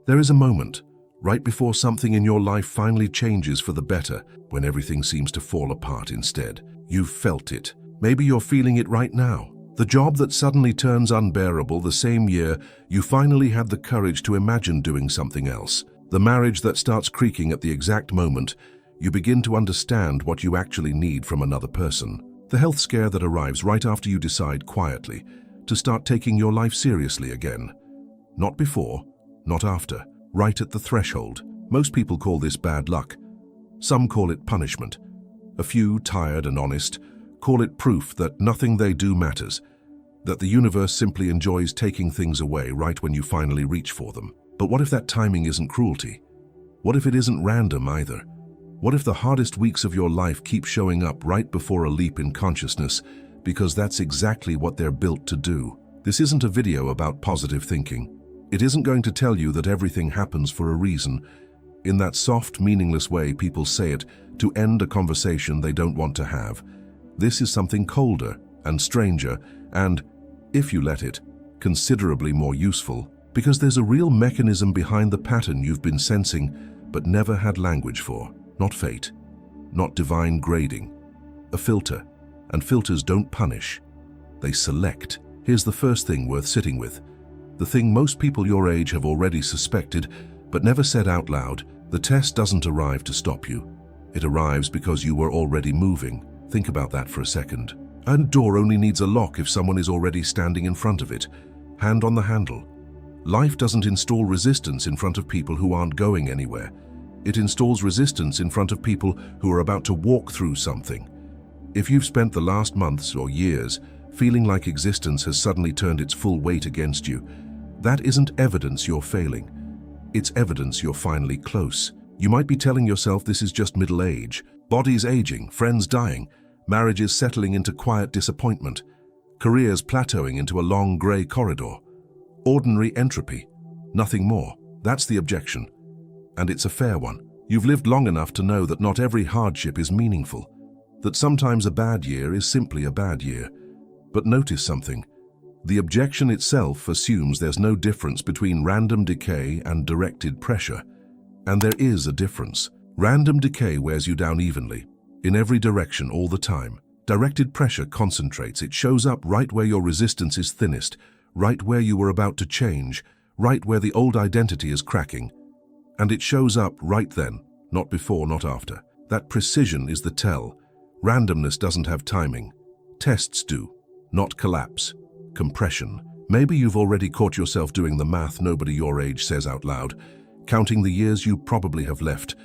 There is a moment, right before something in your life finally changes for the better, when everything seems to fall apart instead. You've felt it. Maybe you're feeling it right now. The job that suddenly turns unbearable the same year you finally had the courage to imagine doing something else. The marriage that starts creaking at the exact moment you begin to understand what you actually need from another person. The health scare that arrives right after you decide quietly to start taking your life seriously again. Not before, not after, right at the threshold. Most people call this bad luck. Some call it punishment. A few, tired and honest, call it proof that nothing they do matters, that the universe simply enjoys taking things away right when you finally reach for them. But what if that timing isn't cruelty? What if it isn't random either? What if the hardest weeks of your life keep showing up right before a leap in consciousness, because that's exactly what they're built to do? This isn't a video about positive thinking. It isn't going to tell you that everything happens for a reason, in that soft, meaningless way people say it to end a conversation they don't want to have. This is something colder and stranger and, if you let it, considerably more useful, because there's a real mechanism behind the pattern you've been sensing but never had language for. Not fate, not divine grading. A filter, and filters don't punish. They select. Here's the first thing worth sitting with. The thing most people your age have already suspected but never said out loud. The test doesn't arrive to stop you. It arrives because you were already moving. Think about that for a second. A door only needs a lock if someone is already standing in front of it, hand on the handle. Life doesn't install resistance in front of people who aren't going anywhere. It installs resistance in front of people who are about to walk through something. If you've spent the last months or years feeling like existence has suddenly turned its full weight against you, that isn't evidence you're failing. It's evidence you're finally close. You might be telling yourself this is just middle age, bodies aging, friends dying, marriages settling into quiet disappointment, careers plateauing into a long grey corridor. Ordinary entropy, nothing more. That's the objection. And it's a fair one. You've lived long enough to know that not every hardship is meaningful, that sometimes a bad year is simply a bad year. But notice something. The objection itself assumes there's no difference between random decay and directed pressure. And there is a difference. Random decay wears you down evenly, in every direction all the time. Directed pressure concentrates. It shows up right where your resistance is thinnest, right where you were about to change, right where the old identity is cracking. And it shows up right then, not before, not after. That precision is the tell. Randomness doesn't have timing. Tests do, not collapse. Compression. Maybe you've already caught yourself doing the math nobody your age says out loud, counting the years you probably have left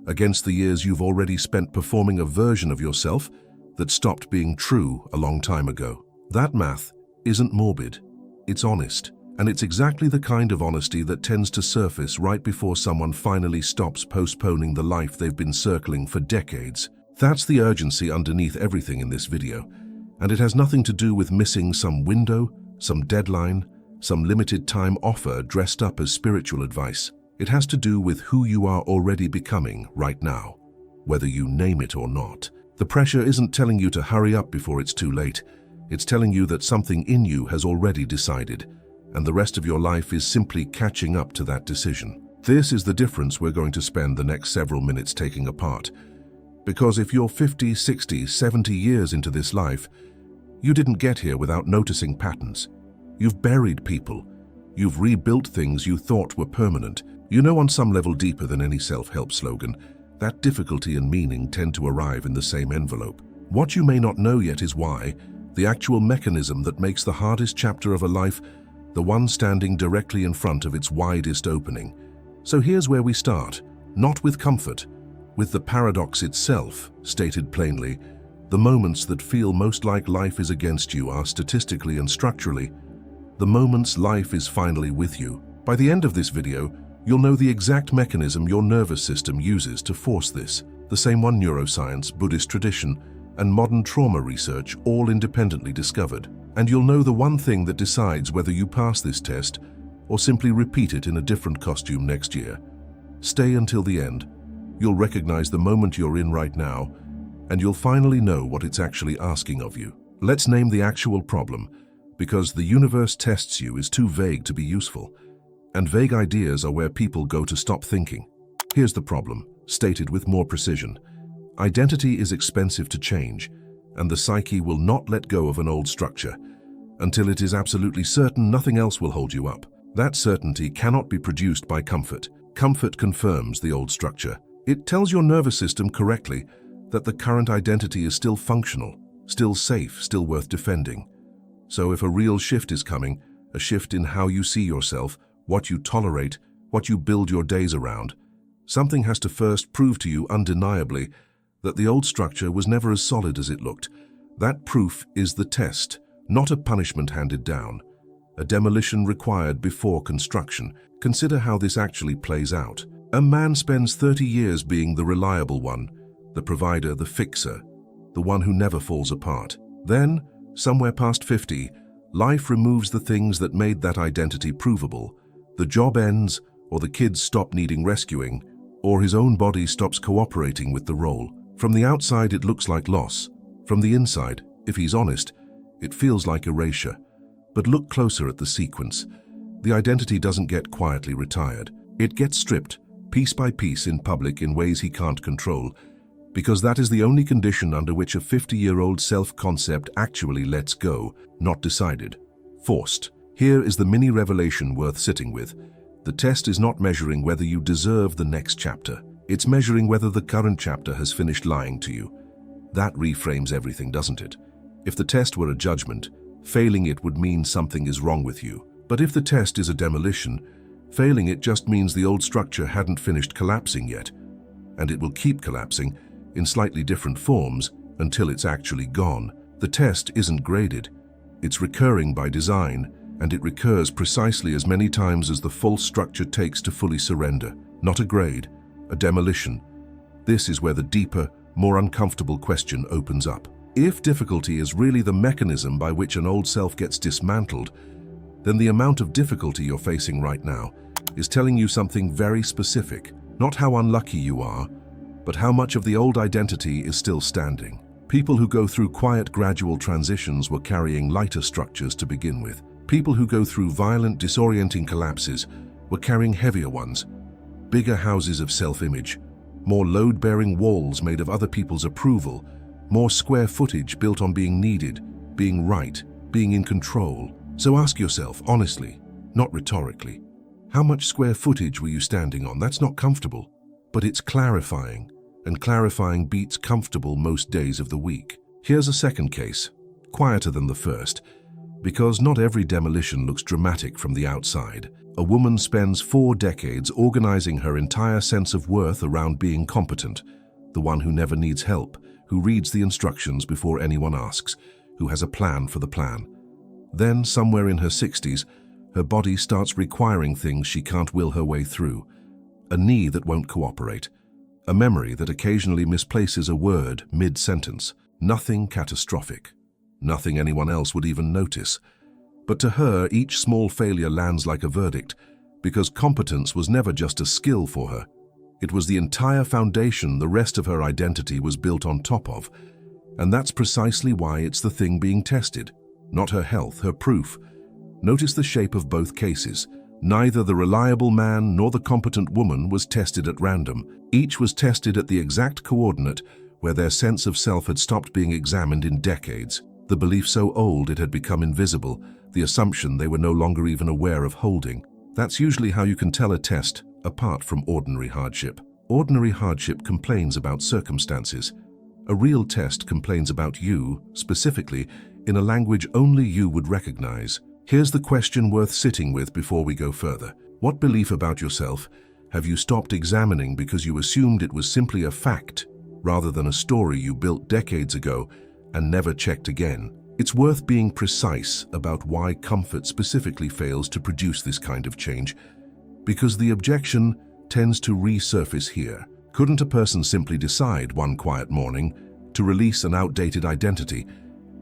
against the years you've already spent performing a version of yourself that stopped being true a long time ago. That math isn't morbid, it's honest. And it's exactly the kind of honesty that tends to surface right before someone finally stops postponing the life they've been circling for decades. That's the urgency underneath everything in this video. And it has nothing to do with missing some window, some deadline, some limited time offer dressed up as spiritual advice. It has to do with who you are already becoming right now, whether you name it or not. The pressure isn't telling you to hurry up before it's too late. It's telling you that something in you has already decided, and the rest of your life is simply catching up to that decision. This is the difference we're going to spend the next several minutes taking apart. Because if you're 50, 60, 70 years into this life, you didn't get here without noticing patterns. You've buried people. You've rebuilt things you thought were permanent. You know, on some level deeper than any self-help slogan, that difficulty and meaning tend to arrive in the same envelope. What you may not know yet is why, the actual mechanism that makes the hardest chapter of a life the one standing directly in front of its widest opening. So here's where we start, not with comfort, with the paradox itself, stated plainly. The moments that feel most like life is against you are statistically and structurally the moments life is finally with you. By the end of this video, you'll know the exact mechanism your nervous system uses to force this, the same one neuroscience, Buddhist tradition, and modern trauma research all independently discovered. And you'll know the one thing that decides whether you pass this test or simply repeat it in a different costume next year. Stay until the end. You'll recognize the moment you're in right now, and you'll finally know what it's actually asking of you. Let's name the actual problem, because the universe tests you is too vague to be useful. And vague ideas are where people go to stop thinking. Here's the problem, stated with more precision. Identity is expensive to change, and the psyche will not let go of an old structure until it is absolutely certain nothing else will hold you up. That certainty cannot be produced by comfort. Comfort confirms the old structure. It tells your nervous system correctly that the current identity is still functional, still safe, still worth defending. So if a real shift is coming, a shift in how you see yourself, what you tolerate, what you build your days around, something has to first prove to you undeniably that the old structure was never as solid as it looked. That proof is the test, not a punishment handed down, a demolition required before construction. Consider how this actually plays out. A man spends 30 years being the reliable one, the provider, the fixer, the one who never falls apart. Then, somewhere past 50, life removes the things that made that identity provable. The job ends, or the kids stop needing rescuing, or his own body stops cooperating with the role. From the outside, it looks like loss. From the inside, if he's honest, it feels like erasure. But look closer at the sequence. The identity doesn't get quietly retired. It gets stripped, piece by piece in public in ways he can't control, because that is the only condition under which a 50-year-old self-concept actually lets go, not decided, forced. Here is the mini revelation worth sitting with. The test is not measuring whether you deserve the next chapter. It's measuring whether the current chapter has finished lying to you. That reframes everything, doesn't it? If the test were a judgment, failing it would mean something is wrong with you. But if the test is a demolition, failing it just means the old structure hadn't finished collapsing yet. And it will keep collapsing in slightly different forms until it's actually gone. The test isn't graded. It's recurring by design, and it recurs precisely as many times as the false structure takes to fully surrender. Not a grade, a demolition. This is where the deeper, more uncomfortable question opens up. If difficulty is really the mechanism by which an old self gets dismantled, then the amount of difficulty you're facing right now is telling you something very specific. Not how unlucky you are, but how much of the old identity is still standing. People who go through quiet, gradual transitions were carrying lighter structures to begin with. People who go through violent, disorienting collapses were carrying heavier ones, bigger houses of self-image, more load-bearing walls made of other people's approval, more square footage built on being needed, being right, being in control. So ask yourself, honestly, not rhetorically, how much square footage were you standing on? That's not comfortable, but it's clarifying, and clarifying beats comfortable most days of the week. Here's a second case, quieter than the first, because not every demolition looks dramatic from the outside. A woman spends 4 decades organizing her entire sense of worth around being competent, the one who never needs help, who reads the instructions before anyone asks, who has a plan for the plan. Then, somewhere in her 60s, her body starts requiring things she can't will her way through. A knee that won't cooperate. A memory that occasionally misplaces a word mid-sentence. Nothing catastrophic. Nothing anyone else would even notice. But to her, each small failure lands like a verdict, because competence was never just a skill for her. It was the entire foundation the rest of her identity was built on top of. And that's precisely why it's the thing being tested. Not her health, her proof. Notice the shape of both cases. Neither the reliable man nor the competent woman was tested at random. Each was tested at the exact coordinate where their sense of self had stopped being examined in decades. The belief so old it had become invisible, the assumption they were no longer even aware of holding. That's usually how you can tell a test apart from ordinary hardship. Ordinary hardship complains about circumstances. A real test complains about you, specifically, in a language only you would recognize. Here's the question worth sitting with before we go further. What belief about yourself have you stopped examining because you assumed it was simply a fact rather than a story you built decades ago and never checked again? It's worth being precise about why comfort specifically fails to produce this kind of change, because the objection tends to resurface here. Couldn't a person simply decide one quiet morning to release an outdated identity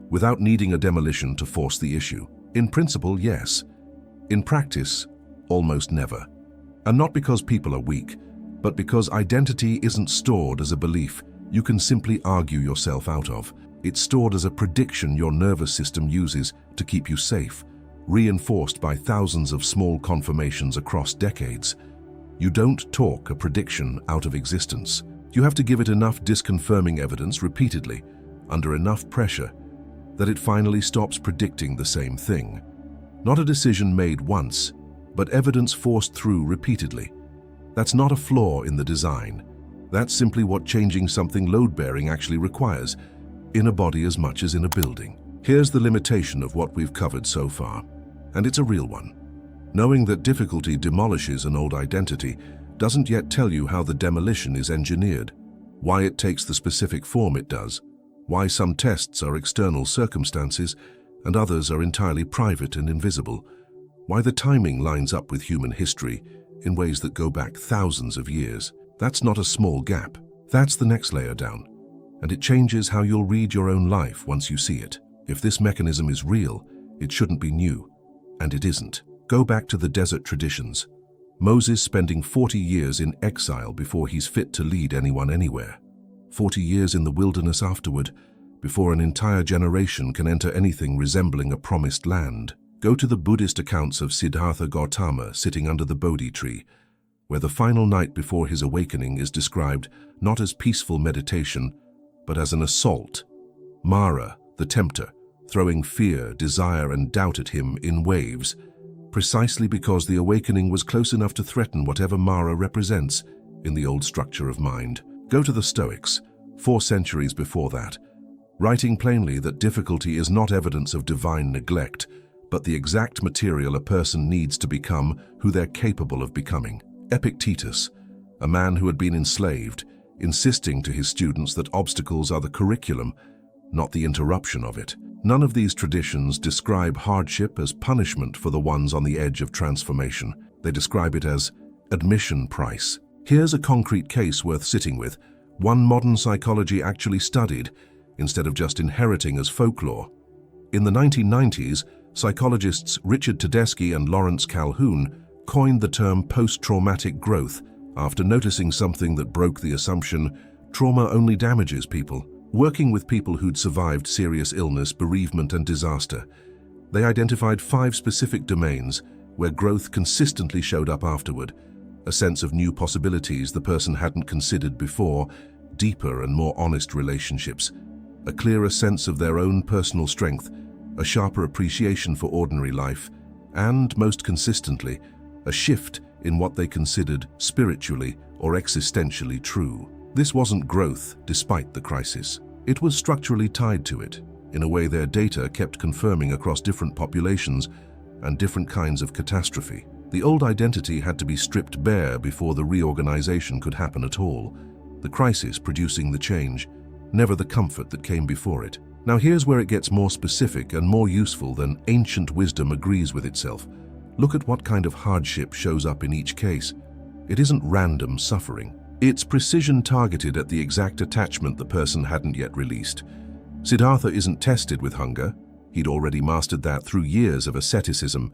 without needing a demolition to force the issue? In principle, yes. In practice, almost never. And not because people are weak, but because identity isn't stored as a belief you can simply argue yourself out of. It's stored as a prediction your nervous system uses to keep you safe, reinforced by thousands of small confirmations across decades. You don't talk a prediction out of existence. You have to give it enough disconfirming evidence repeatedly, under enough pressure, that it finally stops predicting the same thing. Not a decision made once, but evidence forced through repeatedly. That's not a flaw in the design. That's simply what changing something load-bearing actually requires, in a body as much as in a building. Here's the limitation of what we've covered so far, and it's a real one. Knowing that difficulty demolishes an old identity doesn't yet tell you how the demolition is engineered, why it takes the specific form it does, why some tests are external circumstances and others are entirely private and invisible, why the timing lines up with human history in ways that go back thousands of years. That's not a small gap. That's the next layer down, and it changes how you'll read your own life once you see it. If this mechanism is real, it shouldn't be new, and it isn't. Go back to the desert traditions. Moses spending 40 years in exile before he's fit to lead anyone anywhere. 40 years in the wilderness afterward, before an entire generation can enter anything resembling a promised land. Go to the Buddhist accounts of Siddhartha Gautama sitting under the Bodhi tree, where the final night before his awakening is described not as peaceful meditation, but as an assault. Mara, the tempter, throwing fear, desire, and doubt at him in waves, precisely because the awakening was close enough to threaten whatever Mara represents in the old structure of mind. Go to the Stoics, 4 centuries before that, writing plainly that difficulty is not evidence of divine neglect, but the exact material a person needs to become who they're capable of becoming. Epictetus, a man who had been enslaved, insisting to his students that obstacles are the curriculum, not the interruption of it. None of these traditions describe hardship as punishment for the ones on the edge of transformation. They describe it as admission price. Here's a concrete case worth sitting with, one modern psychology actually studied, instead of just inheriting as folklore. In the 1990s, psychologists Richard Tedeschi and Lawrence Calhoun coined the term post-traumatic growth after noticing something that broke the assumption trauma only damages people. Working with people who'd survived serious illness, bereavement, and disaster, they identified 5 specific domains where growth consistently showed up afterward: a sense of new possibilities the person hadn't considered before, deeper and more honest relationships, a clearer sense of their own personal strength, a sharper appreciation for ordinary life, and, most consistently, a shift in what they considered spiritually or existentially true. This wasn't growth despite the crisis. It was structurally tied to it, in a way their data kept confirming across different populations and different kinds of catastrophe. The old identity had to be stripped bare before the reorganization could happen at all, the crisis producing the change, never the comfort that came before it. Now here's where it gets more specific and more useful than ancient wisdom agrees with itself. Look at what kind of hardship shows up in each case. It isn't random suffering. It's precision targeted at the exact attachment the person hadn't yet released. Siddhartha isn't tested with hunger. He'd already mastered that through years of asceticism.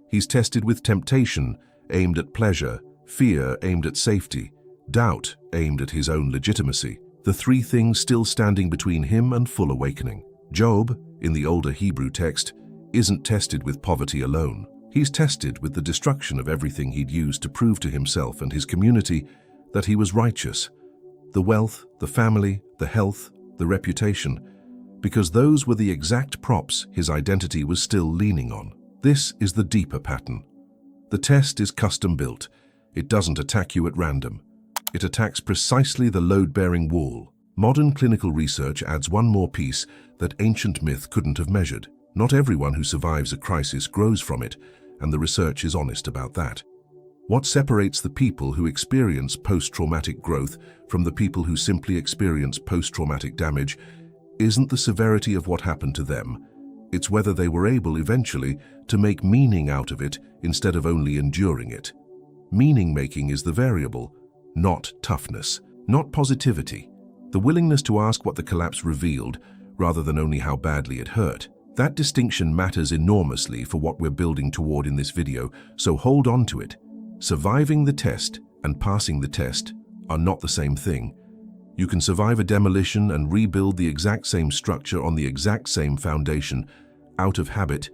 He's tested with temptation, aimed at pleasure, fear aimed at safety, doubt aimed at his own legitimacy, the 3 things still standing between him and full awakening. Job, in the older Hebrew text, isn't tested with poverty alone. He's tested with the destruction of everything he'd used to prove to himself and his community that he was righteous. The wealth, the family, the health, the reputation, because those were the exact props his identity was still leaning on. This is the deeper pattern. The test is custom built. It doesn't attack you at random. It attacks precisely the load-bearing wall. Modern clinical research adds one more piece that ancient myth couldn't have measured. Not everyone who survives a crisis grows from it, and the research is honest about that. What separates the people who experience post-traumatic growth from the people who simply experience post-traumatic damage isn't the severity of what happened to them. It's whether they were able eventually to make meaning out of it instead of only enduring it. Meaning-making is the variable, not toughness, not positivity. The willingness to ask what the collapse revealed rather than only how badly it hurt. That distinction matters enormously for what we're building toward in this video, so hold on to it. Surviving the test and passing the test are not the same thing. You can survive a demolition and rebuild the exact same structure on the exact same foundation, out of habit,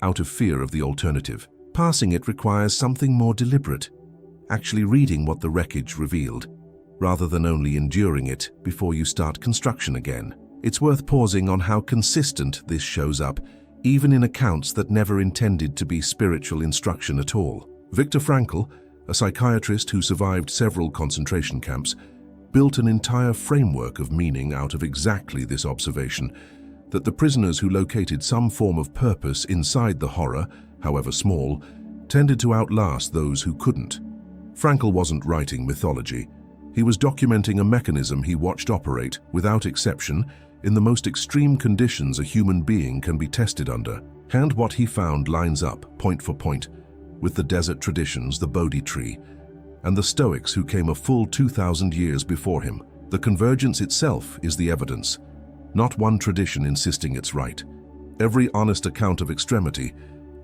out of fear of the alternative. Passing it requires something more deliberate, actually reading what the wreckage revealed, rather than only enduring it before you start construction again. It's worth pausing on how consistent this shows up, even in accounts that never intended to be spiritual instruction at all. Viktor Frankl, a psychiatrist who survived several concentration camps, built an entire framework of meaning out of exactly this observation, that the prisoners who located some form of purpose inside the horror, however small, tended to outlast those who couldn't. Frankl wasn't writing mythology. He was documenting a mechanism he watched operate, without exception, in the most extreme conditions a human being can be tested under. And what he found lines up, point for point, with the desert traditions, the Bodhi tree, and the Stoics who came a full 2,000 years before him. The convergence itself is the evidence, not one tradition insisting it's right. Every honest account of extremity,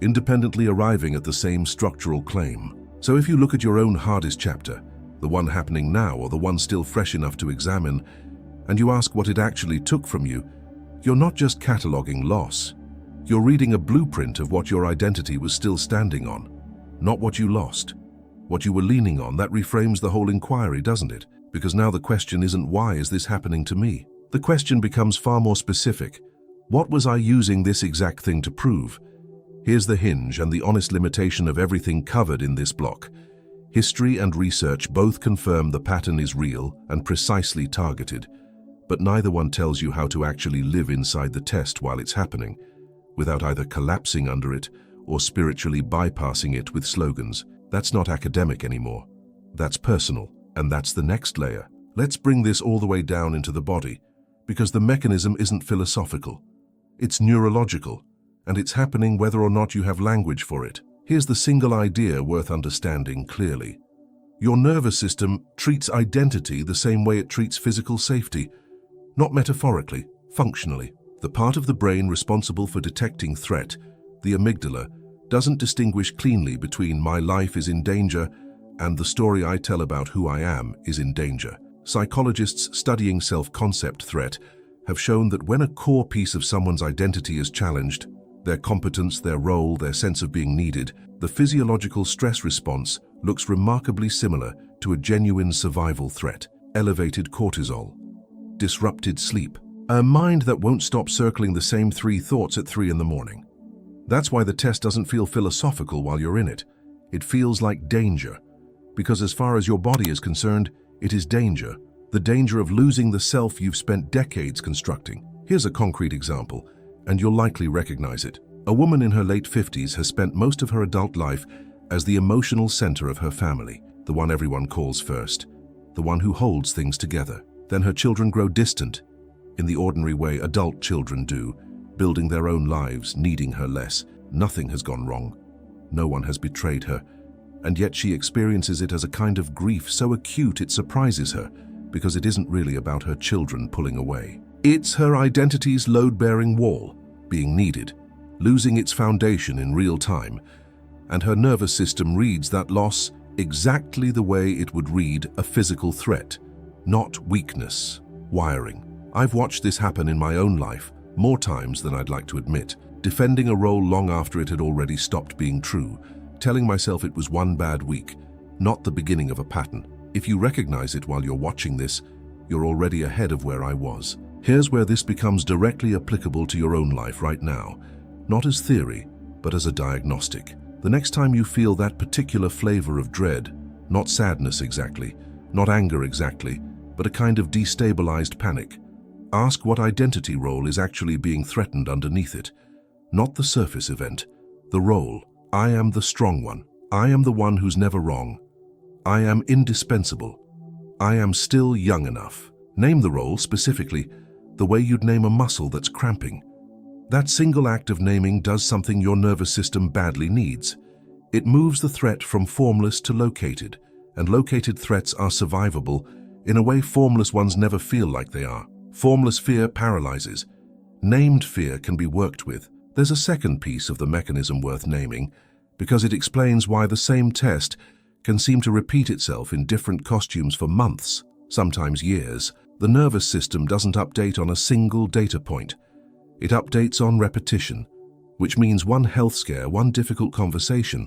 independently arriving at the same structural claim. So if you look at your own hardest chapter, the one happening now or the one still fresh enough to examine, and you ask what it actually took from you, you're not just cataloging loss. You're reading a blueprint of what your identity was still standing on, not what you lost. What you were leaning on, that reframes the whole inquiry, doesn't it? Because now the question isn't, why is this happening to me? The question becomes far more specific. What was I using this exact thing to prove? Here's the hinge and the honest limitation of everything covered in this block. History and research both confirm the pattern is real and precisely targeted, but neither one tells you how to actually live inside the test while it's happening, without either collapsing under it or spiritually bypassing it with slogans. That's not academic anymore. That's personal, and that's the next layer. Let's bring this all the way down into the body, because the mechanism isn't philosophical. It's neurological, and it's happening whether or not you have language for it. Here's the single idea worth understanding clearly. Your nervous system treats identity the same way it treats physical safety, not metaphorically, functionally. The part of the brain responsible for detecting threat, the amygdala, doesn't distinguish cleanly between my life is in danger and the story I tell about who I am is in danger. Psychologists studying self-concept threat have shown that when a core piece of someone's identity is challenged, their competence, their role, their sense of being needed, the physiological stress response looks remarkably similar to a genuine survival threat. Elevated cortisol, disrupted sleep, a mind that won't stop circling the same 3 thoughts at 3 in the morning. That's why the test doesn't feel philosophical while you're in it. It feels like danger, because as far as your body is concerned, it is danger. The danger of losing the self you've spent decades constructing. Here's a concrete example, and you'll likely recognize it. A woman in her late 50s has spent most of her adult life as the emotional center of her family, the one everyone calls first, the one who holds things together. Then her children grow distant, in the ordinary way adult children do, building their own lives, needing her less. Nothing has gone wrong. No one has betrayed her, and yet she experiences it as a kind of grief so acute it surprises her, because it isn't really about her children pulling away. It's her identity's load-bearing wall, being needed, losing its foundation in real time, and her nervous system reads that loss exactly the way it would read a physical threat, not weakness, wiring. I've watched this happen in my own life, more times than I'd like to admit, defending a role long after it had already stopped being true, telling myself it was one bad week, not the beginning of a pattern. If you recognize it while you're watching this, you're already ahead of where I was. Here's where this becomes directly applicable to your own life right now, not as theory, but as a diagnostic. The next time you feel that particular flavor of dread, not sadness exactly, not anger exactly, but a kind of destabilized panic, ask what identity role is actually being threatened underneath it. Not the surface event, the role. I am the strong one. I am the one who's never wrong. I am indispensable. I am still young enough. Name the role specifically, the way you'd name a muscle that's cramping. That single act of naming does something your nervous system badly needs. It moves the threat from formless to located, and located threats are survivable in a way formless ones never feel like they are. Formless fear paralyzes. Named fear can be worked with. There's a second piece of the mechanism worth naming, because it explains why the same test can seem to repeat itself in different costumes for months, sometimes years. The nervous system doesn't update on a single data point. It updates on repetition. which means one health scare, one difficult conversation,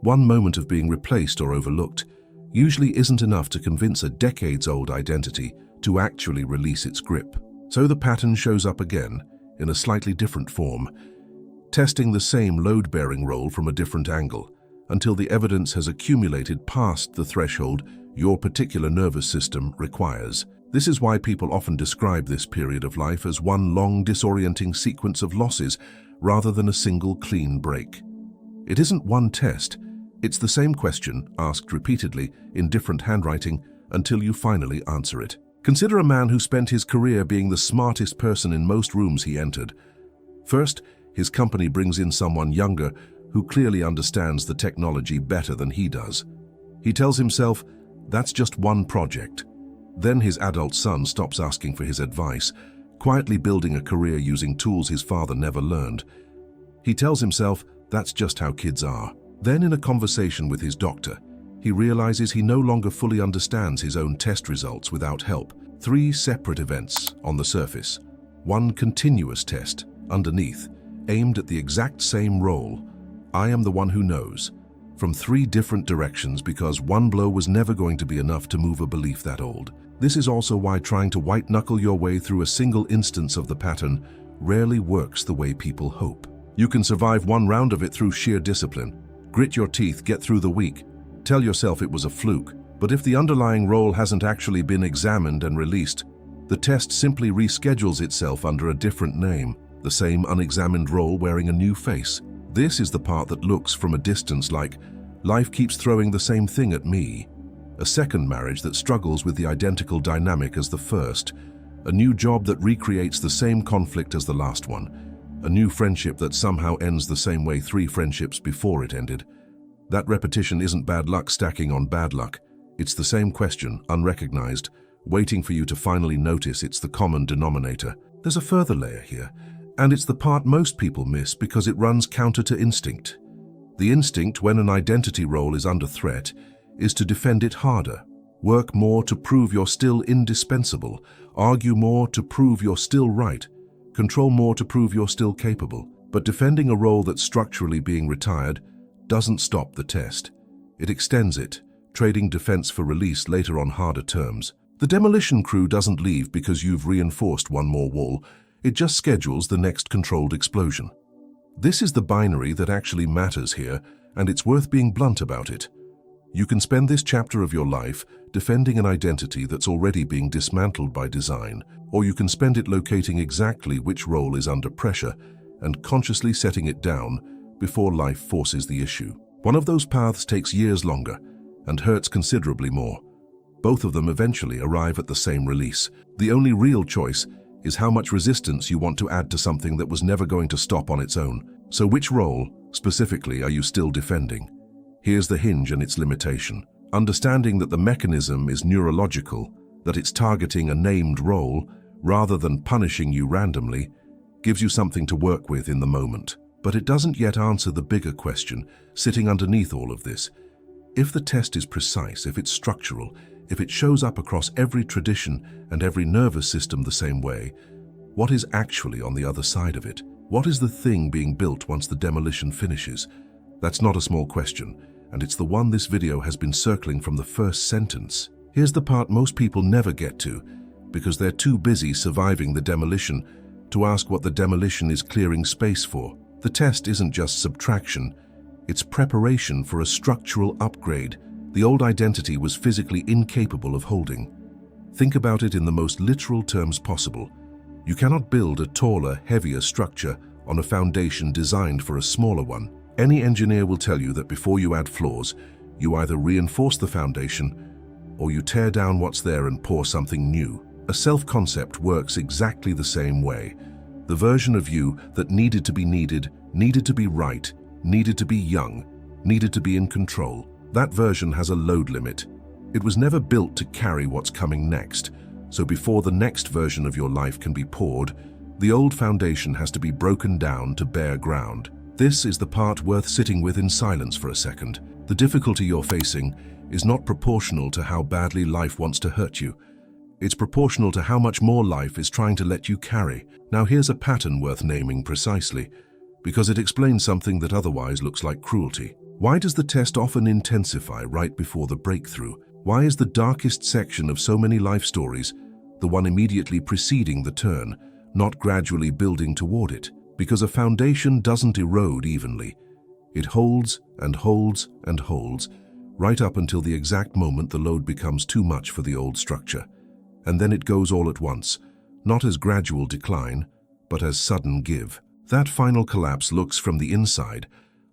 one moment of being replaced or overlooked, usually isn't enough to convince a decades-old identity to actually release its grip. So the pattern shows up again, in a slightly different form, testing the same load-bearing role from a different angle, until the evidence has accumulated past the threshold your particular nervous system requires. This is why people often describe this period of life as one long, disorienting sequence of losses rather than a single clean break. It isn't one test, it's the same question asked repeatedly in different handwriting until you finally answer it. Consider a man who spent his career being the smartest person in most rooms he entered. First, his company brings in someone younger who clearly understands the technology better than he does. He tells himself, that's just one project. Then his adult son stops asking for his advice, quietly building a career using tools his father never learned. He tells himself, that's just how kids are. Then in a conversation with his doctor, he realizes he no longer fully understands his own test results without help. 3 separate events on the surface. One continuous test, underneath, aimed at the exact same role. I am the one who knows. From 3 different directions because one blow was never going to be enough to move a belief that old. This is also why trying to white-knuckle your way through a single instance of the pattern rarely works the way people hope. You can survive one round of it through sheer discipline. Grit your teeth, get through the week. Tell yourself it was a fluke. But if the underlying role hasn't actually been examined and released, the test simply reschedules itself under a different name, the same unexamined role wearing a new face. This is the part that looks from a distance like, life keeps throwing the same thing at me. A second marriage that struggles with the identical dynamic as the first. A new job that recreates the same conflict as the last one. A new friendship that somehow ends the same way 3 friendships before it ended. That repetition isn't bad luck stacking on bad luck. It's the same question, unrecognized, waiting for you to finally notice it's the common denominator. There's a further layer here, and it's the part most people miss because it runs counter to instinct. The instinct, when an identity role is under threat, is to defend it harder, work more to prove you're still indispensable, argue more to prove you're still right, control more to prove you're still capable. But defending a role that's structurally being retired doesn't stop the test. It extends it, trading defense for release later on harder terms. The demolition crew doesn't leave because you've reinforced one more wall. It just schedules the next controlled explosion. This is the binary that actually matters here, and it's worth being blunt about it. You can spend this chapter of your life defending an identity that's already being dismantled by design, or you can spend it locating exactly which role is under pressure and consciously setting it down before life forces the issue. One of those paths takes years longer and hurts considerably more. Both of them eventually arrive at the same release. The only real choice is how much resistance you want to add to something that was never going to stop on its own. So which role, specifically, are you still defending? Here's the hinge and its limitation. Understanding that the mechanism is neurological, that it's targeting a named role rather than punishing you randomly, gives you something to work with in the moment. But it doesn't yet answer the bigger question sitting underneath all of this. If the test is precise, if it's structural, if it shows up across every tradition and every nervous system the same way, what is actually on the other side of it? What is the thing being built once the demolition finishes? That's not a small question, and it's the one this video has been circling from the first sentence. Here's the part most people never get to, because they're too busy surviving the demolition to ask what the demolition is clearing space for. The test isn't just subtraction, it's preparation for a structural upgrade the old identity was physically incapable of holding. Think about it in the most literal terms possible. You cannot build a taller, heavier structure on a foundation designed for a smaller one. Any engineer will tell you that before you add floors, you either reinforce the foundation or you tear down what's there and pour something new. A self-concept works exactly the same way. The version of you that needed to be needed to be right, needed to be young, needed to be in control. That version has a load limit. It was never built to carry what's coming next. So before the next version of your life can be poured, the old foundation has to be broken down to bare ground. This is the part worth sitting with in silence for a second. The difficulty you're facing is not proportional to how badly life wants to hurt you. It's proportional to how much more life is trying to let you carry. Now here's a pattern worth naming precisely, because it explains something that otherwise looks like cruelty. Why does the test often intensify right before the breakthrough? Why is the darkest section of so many life stories the one immediately preceding the turn, not gradually building toward it? Because a foundation doesn't erode evenly. It holds and holds and holds, right up until the exact moment the load becomes too much for the old structure. And then it goes all at once, not as gradual decline, but as sudden give. That final collapse looks from the inside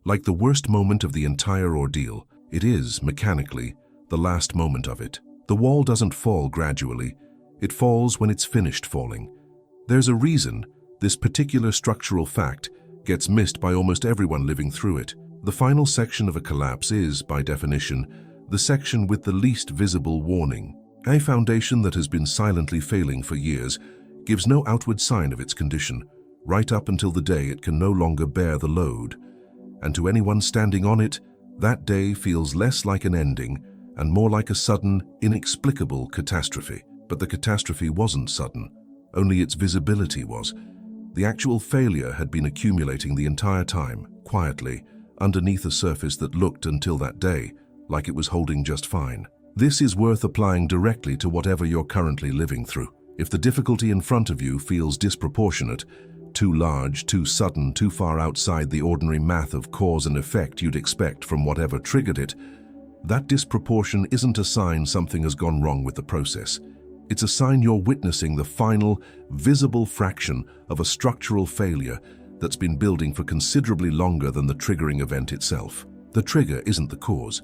like the worst moment of the entire ordeal. It is, mechanically, the last moment of it. The wall doesn't fall gradually. It falls when it's finished falling. There's a reason this particular structural fact gets missed by almost everyone living through it. The final section of a collapse is, by definition, the section with the least visible warning. A foundation that has been silently failing for years gives no outward sign of its condition, right up until the day it can no longer bear the load. And to anyone standing on it, that day feels less like an ending and more like a sudden, inexplicable catastrophe. But the catastrophe wasn't sudden, only its visibility was. The actual failure had been accumulating the entire time, quietly, underneath a surface that looked, until that day, like it was holding just fine. This is worth applying directly to whatever you're currently living through. If the difficulty in front of you feels disproportionate, too large, too sudden, too far outside the ordinary math of cause and effect you'd expect from whatever triggered it, that disproportion isn't a sign something has gone wrong with the process. It's a sign you're witnessing the final, visible fraction of a structural failure that's been building for considerably longer than the triggering event itself. The trigger isn't the cause.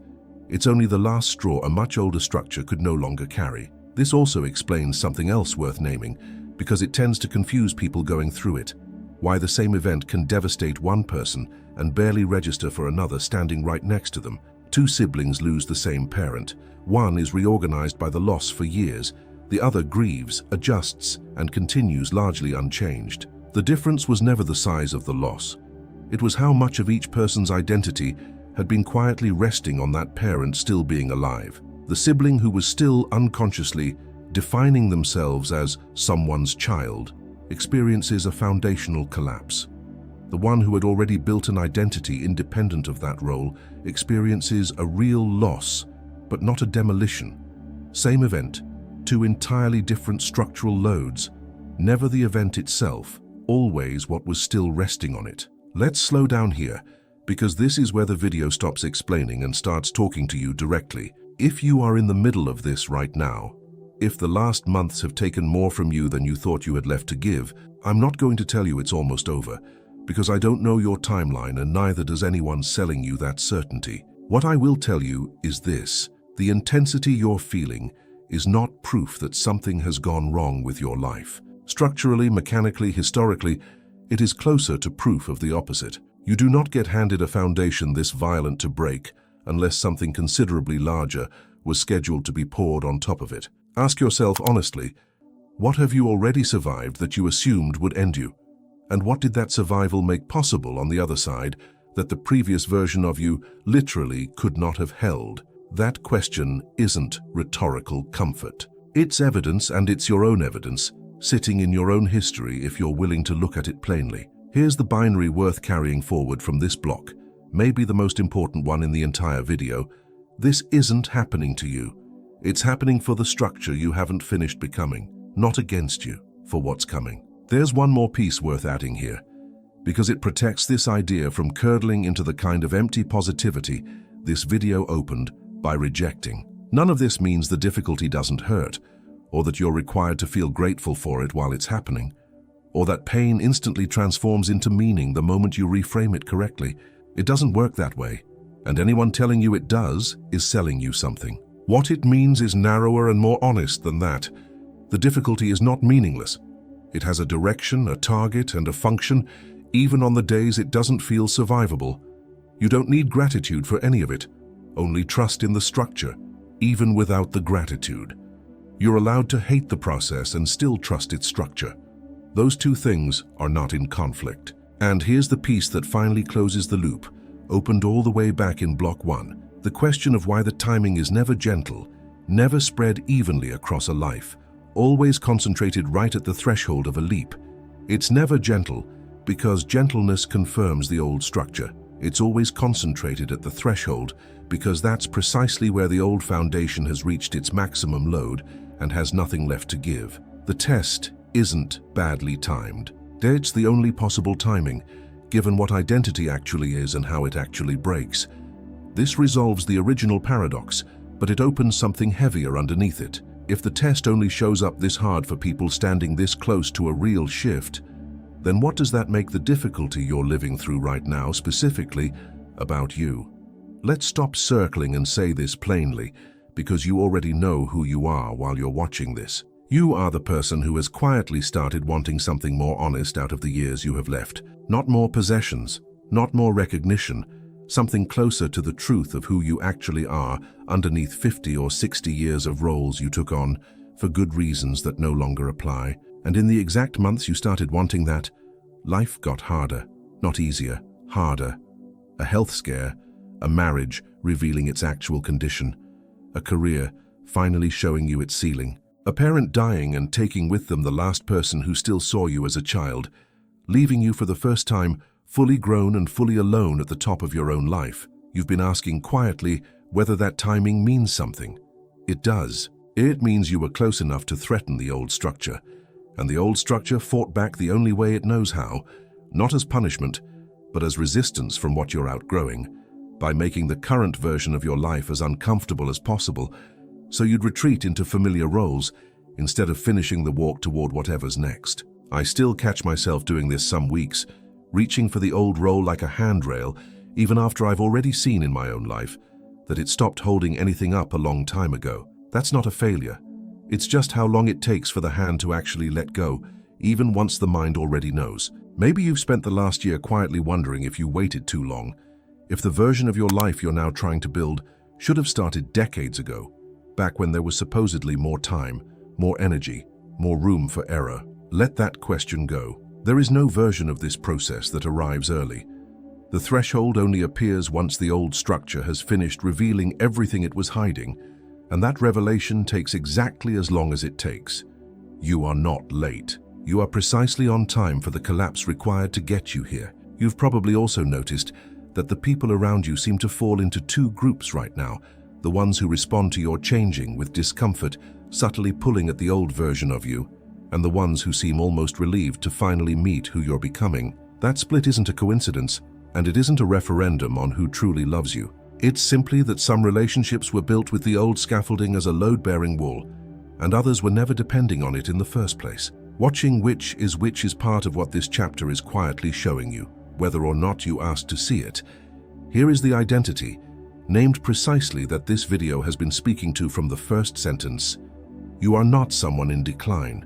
It's only the last straw a much older structure could no longer carry. This also explains something else worth naming, because it tends to confuse people going through it. Why the same event can devastate one person and barely register for another standing right next to them. Two siblings lose the same parent. One is reorganized by the loss for years. The other grieves, adjusts, and continues largely unchanged. The difference was never the size of the loss. It was how much of each person's identity had been quietly resting on that parent still being alive. The sibling who was still unconsciously defining themselves as someone's child experiences a foundational collapse. The one who had already built an identity independent of that role experiences a real loss, but not a demolition. Same event, two entirely different structural loads, never the event itself, always what was still resting on it. Let's slow down here, because this is where the video stops explaining and starts talking to you directly. If you are in the middle of this right now, if the last months have taken more from you than you thought you had left to give, I'm not going to tell you it's almost over, because I don't know your timeline and neither does anyone selling you that certainty. What I will tell you is this: the intensity you're feeling is not proof that something has gone wrong with your life. Structurally, mechanically, historically, it is closer to proof of the opposite. You do not get handed a foundation this violent to break unless something considerably larger was scheduled to be poured on top of it. Ask yourself honestly, what have you already survived that you assumed would end you? And what did that survival make possible on the other side that the previous version of you literally could not have held? That question isn't rhetorical comfort. It's evidence, and it's your own evidence, sitting in your own history if you're willing to look at it plainly. Here's the binary worth carrying forward from this block, maybe the most important one in the entire video. This isn't happening to you. It's happening for the structure you haven't finished becoming, not against you, for what's coming. There's one more piece worth adding here, because it protects this idea from curdling into the kind of empty positivity this video opened by rejecting. None of this means the difficulty doesn't hurt, or that you're required to feel grateful for it while it's happening, or that pain instantly transforms into meaning the moment you reframe it correctly. It doesn't work that way, and anyone telling you it does is selling you something. What it means is narrower and more honest than that. The difficulty is not meaningless. It has a direction, a target, and a function, even on the days it doesn't feel survivable. You don't need gratitude for any of it, only trust in the structure, even without the gratitude. You're allowed to hate the process and still trust its structure. Those two things are not in conflict. And here's the piece that finally closes the loop, opened all the way back in Block 1. The question of why the timing is never gentle, never spread evenly across a life, always concentrated right at the threshold of a leap. It's never gentle Because gentleness confirms the old structure. It's always concentrated at the threshold because that's precisely where the old foundation has reached its maximum load and has nothing left to give. The test isn't badly timed. It's the only possible timing, given what identity actually is and how it actually breaks. This resolves the original paradox, but it opens something heavier underneath it. If the test only shows up this hard for people standing this close to a real shift, then what does that make the difficulty you're living through right now specifically about you? Let's stop circling and say this plainly, because you already know who you are while you're watching this. You are the person who has quietly started wanting something more honest out of the years you have left. Not more possessions, not more recognition, something closer to the truth of who you actually are underneath 50 or 60 years of roles you took on for good reasons that no longer apply. And in the exact months you started wanting that, life got harder, not easier, harder. A health scare, a marriage revealing its actual condition, a career finally showing you its ceiling, a parent dying and taking with them the last person who still saw you as a child, leaving you for the first time fully grown and fully alone at the top of your own life. You've been asking quietly whether that timing means something. It does. It means you were close enough to threaten the old structure, and the old structure fought back the only way it knows how, not as punishment, but as resistance from what you're outgrowing, by making the current version of your life as uncomfortable as possible, so you'd retreat into familiar roles instead of finishing the walk toward whatever's next. I still catch myself doing this some weeks, reaching for the old role like a handrail, even after I've already seen in my own life that it stopped holding anything up a long time ago. That's not a failure. It's just how long it takes for the hand to actually let go, even once the mind already knows. Maybe you've spent the last year quietly wondering if you waited too long, if the version of your life you're now trying to build should have started decades ago, back when there was supposedly more time, more energy, more room for error. Let that question go. There is no version of this process that arrives early. The threshold only appears once the old structure has finished revealing everything it was hiding, and that revelation takes exactly as long as it takes. You are not late. You are precisely on time for the collapse required to get you here. You've probably also noticed that the people around you seem to fall into two groups right now, the ones who respond to your changing with discomfort, subtly pulling at the old version of you, and the ones who seem almost relieved to finally meet who you're becoming. That split isn't a coincidence, and it isn't a referendum on who truly loves you. It's simply that some relationships were built with the old scaffolding as a load-bearing wall, and others were never depending on it in the first place. Watching which is part of what this chapter is quietly showing you, whether or not you asked to see it. Here is the identity, named precisely that this video has been speaking to from the first sentence. You are not someone in decline.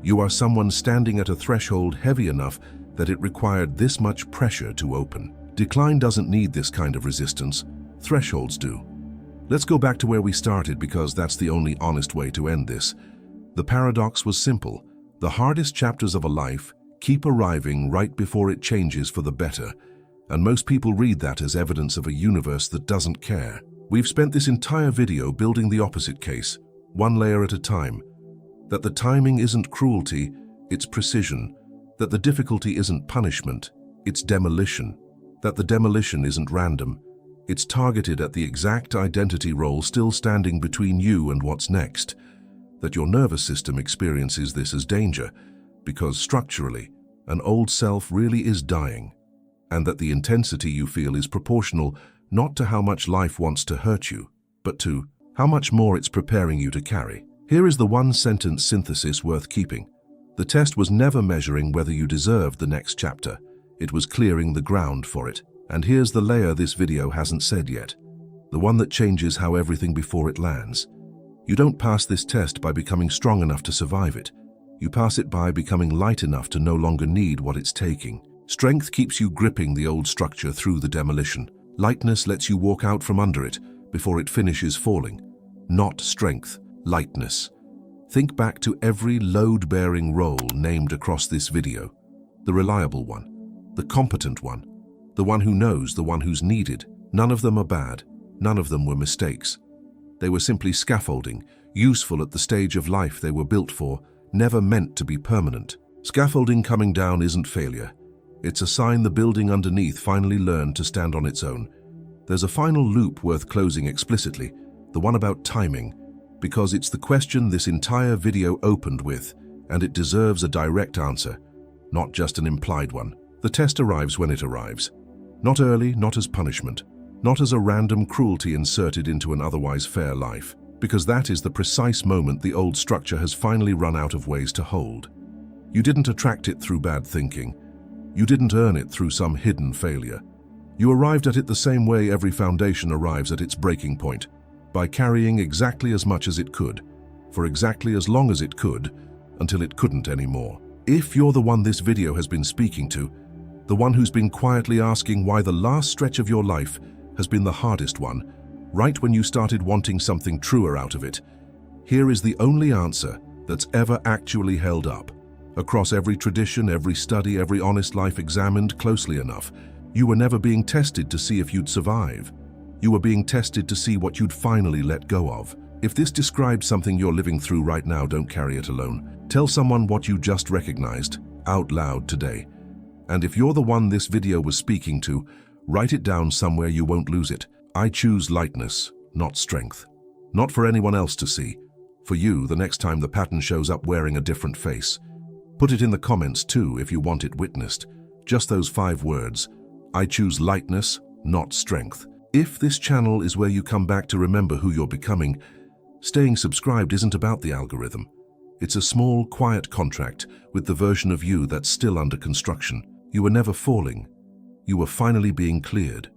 You are someone standing at a threshold heavy enough that it required this much pressure to open. Decline doesn't need this kind of resistance. Thresholds do. Let's go back to where we started because that's the only honest way to end this. The paradox was simple. The hardest chapters of a life keep arriving right before it changes for the better, and most people read that as evidence of a universe that doesn't care. We've spent this entire video building the opposite case, one layer at a time. That the timing isn't cruelty, it's precision. That the difficulty isn't punishment, it's demolition. That the demolition isn't random, it's targeted at the exact identity role still standing between you and what's next. That your nervous system experiences this as danger, because structurally, an old self really is dying. And that the intensity you feel is proportional not to how much life wants to hurt you, but to how much more it's preparing you to carry. Here is the one-sentence synthesis worth keeping. The test was never measuring whether you deserved the next chapter. It was clearing the ground for it. And here's the layer this video hasn't said yet, the one that changes how everything before it lands. You don't pass this test by becoming strong enough to survive it. You pass it by becoming light enough to no longer need what it's taking. Strength keeps you gripping the old structure through the demolition. Lightness lets you walk out from under it before it finishes falling. Not strength, lightness. Think back to every load-bearing role named across this video. The reliable one, the competent one, the one who knows, the one who's needed. None of them are bad. None of them were mistakes. They were simply scaffolding, useful at the stage of life they were built for, never meant to be permanent. Scaffolding coming down isn't failure. It's a sign the building underneath finally learned to stand on its own. There's a final loop worth closing explicitly, the one about timing, because it's the question this entire video opened with, and it deserves a direct answer, not just an implied one. The test arrives when it arrives. Not early, not as punishment, not as a random cruelty inserted into an otherwise fair life, because that is the precise moment the old structure has finally run out of ways to hold. You didn't attract it through bad thinking. You didn't earn it through some hidden failure. You arrived at it the same way every foundation arrives at its breaking point, by carrying exactly as much as it could, for exactly as long as it could, until it couldn't anymore. If you're the one this video has been speaking to, the one who's been quietly asking why the last stretch of your life has been the hardest one, right when you started wanting something truer out of it, here is the only answer that's ever actually held up. Across every tradition, every study, every honest life examined closely enough, you were never being tested to see if you'd survive. You were being tested to see what you'd finally let go of. If this describes something you're living through right now, don't carry it alone. Tell someone what you just recognized, out loud today. And if you're the one this video was speaking to, write it down somewhere you won't lose it. I choose lightness, not strength. Not for anyone else to see. For you, the next time the pattern shows up wearing a different face. Put it in the comments too if you want it witnessed. Just those 5 words. I choose lightness, not strength. If this channel is where you come back to remember who you're becoming, staying subscribed isn't about the algorithm. It's a small, quiet contract with the version of you that's still under construction. You were never falling. You were finally being cleared.